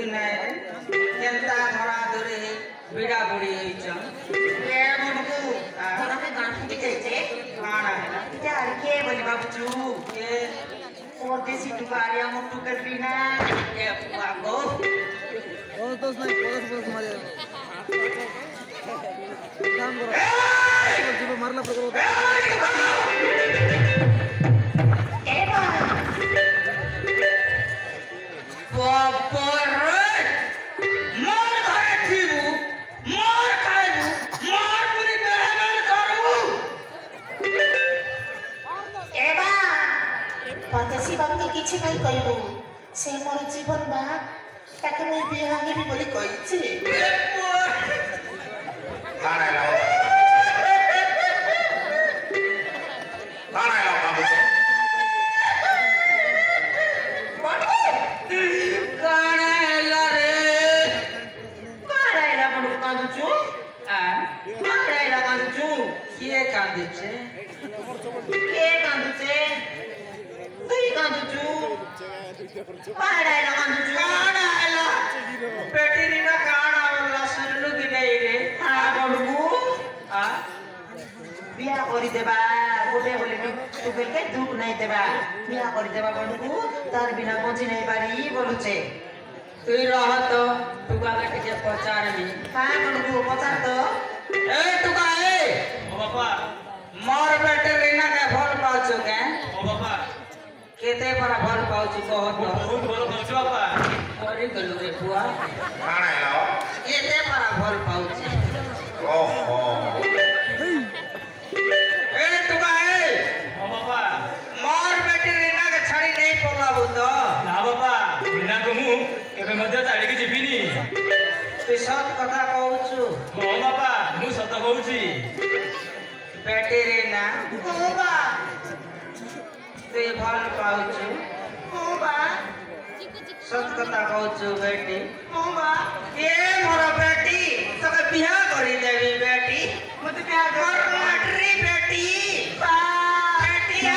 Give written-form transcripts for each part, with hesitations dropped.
कि नहीं केंता धरा धरे बिड़ा बुड़ी होइछन ए मुनको तोरा के गांठ के जाइछे काना है यार के बोली बाबूचू के और देसी टुकारिया मुट्टू कर बिना ए बाबू दोस्त नहीं बोलस मारे काम करो जीव मारला पकड़ो एबा बापर मार खाए थीबू मार खाएबू मार पूरी मेहमान करू एबा परदेसी बाबू के किछि नहीं कहबो से मोर जीवन बा ताके मैं बियाह हेबी बोली कहिछि काना लाओ काना लाओ बाबू काना रे काराइला बडु कांदुचु आ काराइला कांदुचु किए कांदिछे के कांदुचे तुई कांदुचु काराइला कांदुचु काना आला बेटी री ना काना वाला सुनलु कि नहीं रे आ बडु आ बियाह करि देबा गोटे बोले कि तू बेके दुख नहीं देबा बियाह करि देबा बडु तार बिना बंची नहीं पारी बोलुचे तुई रह तो तुका के टिके पचारमी हां बडु पचार तो ए तुका ए ओ बापा मोर बेटे रीना के भल पाउछु के ओ बापा केते पर भल पाउछु कह तो बहुत भलो कहछु बापा करी गलु रे बुआ काना लाओ केते पर भल पाउछु ओहो ए तुका ए ओ बापा मोर बेटे रीना के छड़ी नहीं पलाबु तो ना बापा बिना कमु केबे मध्य छाड़ी के जिबिनी तू सत कथा कहउछु ओ बापा मु सत कहउची बेटे रीना होबा तू भल पाउछु होबा सत कथा कहउछु बेटी होबा ए मोर बेटी तके बियाह करी देबी बेटी मत बियाह मोर कर लाटरी बेटी बा बेटी आ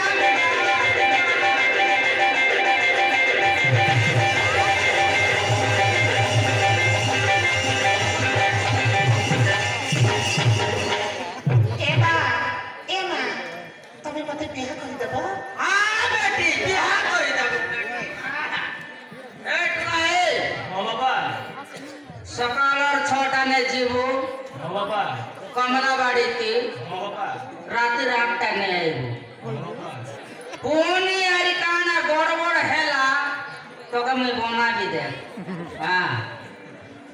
एबा एमा तमे मते बियाह करि देबो आ बेटी बियाह करी देबी बेटी ए टुका ए ओ बापा सकालर 6टा ने जीवू ओ बापा कमला बाड़ी की ओ बापा राति 8टा ने आइबू ओ बापा पुनी आरी काना गड़बड़ हेला तोके मुई बना भी दे हां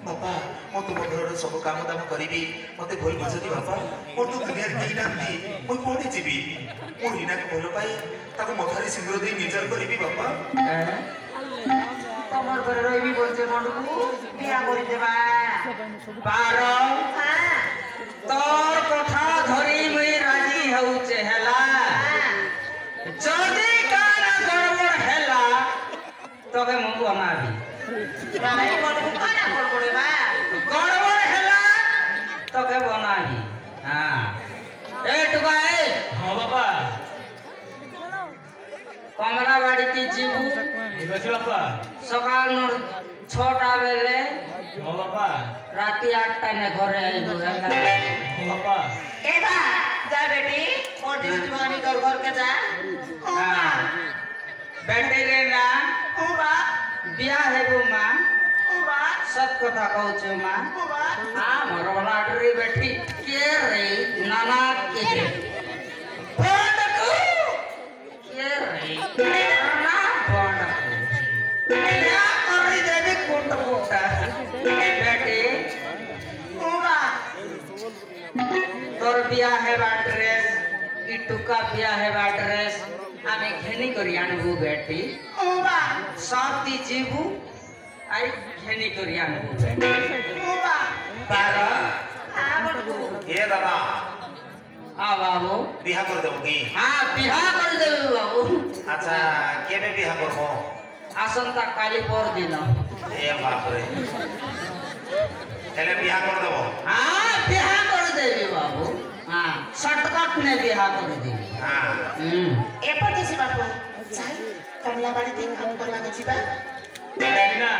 बापा मो तुम घर सब काम दाम करी मते भूल बुझी बापा मोर तो दुनिया केही नांती मु कोठी जीवी मो रीना के भलो पाई ताको मथारी सिंदूर दे निजर करी बापा तमर घर रहिबी बोलते बडु बियाह करि देबा बारो हां तोर कथा धरी मुई राजी होउचे हेला जदी काना गड़बड़ हेला तोके मु बनाबी राई बडु काना बडबडे बा गड़बड़ हेला तोके बनाबी हां ए टुका ए ओ बापा कमला बाड़ी की जीवू देखछु बापा सकाल 6टा बेले ओ बापा राति 8टा ने घरे आइबू हेला ओ बापा एबा जा बेटी और दिस जवानी कर घर के जा होबा बेटे रे ना होबा बियाह हेबू मां होबा सत कथा कहछु मां होबा हां मोर लाटरी बेटी के रे नाना के बड़कू के रे नाना बड़कू क्या करी देवी कोट कोटा बेटी होबा तोर बियाह हेबा ड्रेस ई टुका बियाह हेबा ड्रेस आमे घेनी करी आनबू बेटी होबा साथी जीवू आई घेनी करी आनबू बेटी होबा बारा आ बडु ए दादा हाँ बाबू बिहा कर देबो की हाँ बिहार कर देबी बाबू अच्छा केबे बिहा करबो आसंता काली पर दिन ए बाप रे हेले बिहा कर देबो हाँ बिहार कर देबी बाबू हाँ शॉर्टकट में बिहार कर देबी हां एपटे से बापू चाहे कमला बाड़ी दिन काम करवा के जीवा ना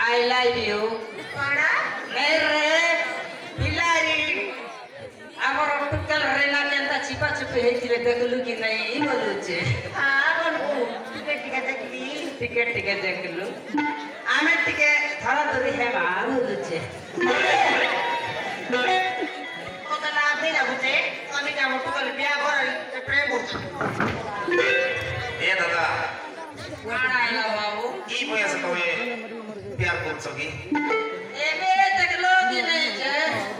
आई लव यू कौन मेरे बिलारी ଆମର ଟୁକେଲ ରେନା କେନ୍ତା ଚିପା ଚିପି ହେଇଥିଲେ ଦେଖିଲୁ କି ନାହିଁ ବୋଲୁଛେ हाँ बनू टिके टिके देखली ଟିକେ ଟିକେ ଦେଖିଲୁ ଆମେ ଟିକେ ଧରା ଧରି ହେବା ବୋଲୁଛେ मत लाभ नहीं लगुचे कमी काम तो कर बिया कर प्रेम होछ ए दादा କଣ ଆଇଲା ବାବୁ ई बयस तमे प्यार करछ की ଏବେ ଦେଖିଲୁ କି ନାହିଁ ଯେ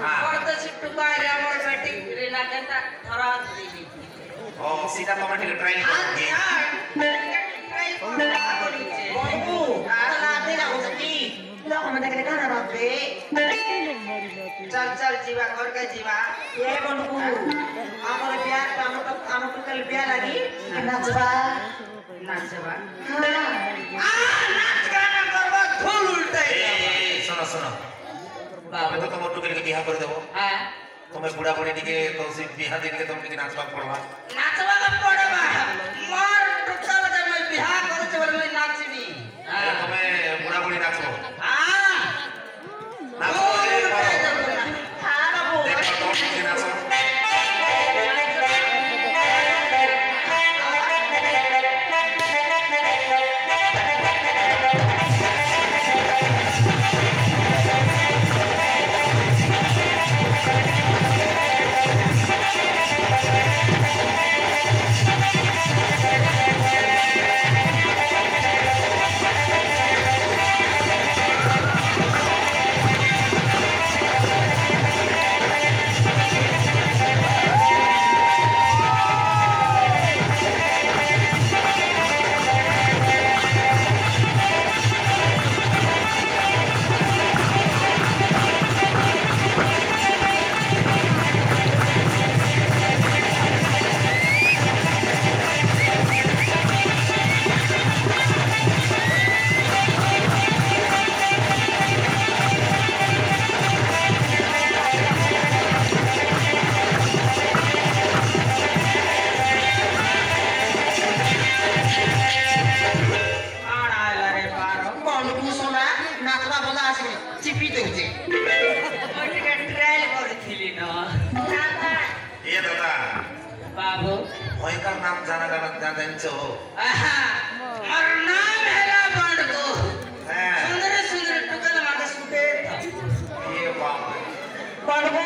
ହଁ। ପରଦେଶୀ ଟୁକାରେ ଆମର ବେଟି ରେନା କେନ୍ତା ଧରା ଧରି ହେଇଛି ओ सीधा तमे टिके ट्राई बनू लाभ नहीं लगुचे की लोग में देखले खाना बापे चल चल जीवा घर के जीवा ये बनू हमर बिया हम तो कल बिया लगी नाचबा नाचबा हां नाच गाना करबा धूल उल्टाई ए सुनो सुनो बाबू तमे तो तम टुकेल के बियाह कर देबो हां तमे बुढ़ा बुढ़ी टिके तो से बियाह दिन के तम टिके नाचबा पड़वा नाचबा का पड़बा मोर टुकल जे मैं बियाह करू छ बोले नाचबी हां तमे बुढ़ा बुढ़ी नाचबो हां नाचबो हां बाबू देखो तो टिके नाचो कौन आइला रे बारो बनू सोना नाचबा बोला आसे चिपी देउचे मैं टिके ट्रायल करथिली न ए दादा बाबू भयंकर नाम जाना जाना जानिन्छ हो आहा मोर नाम हैला बंडको हां सुंदर सुंदर टुकल मागे सुते ए बाप बनू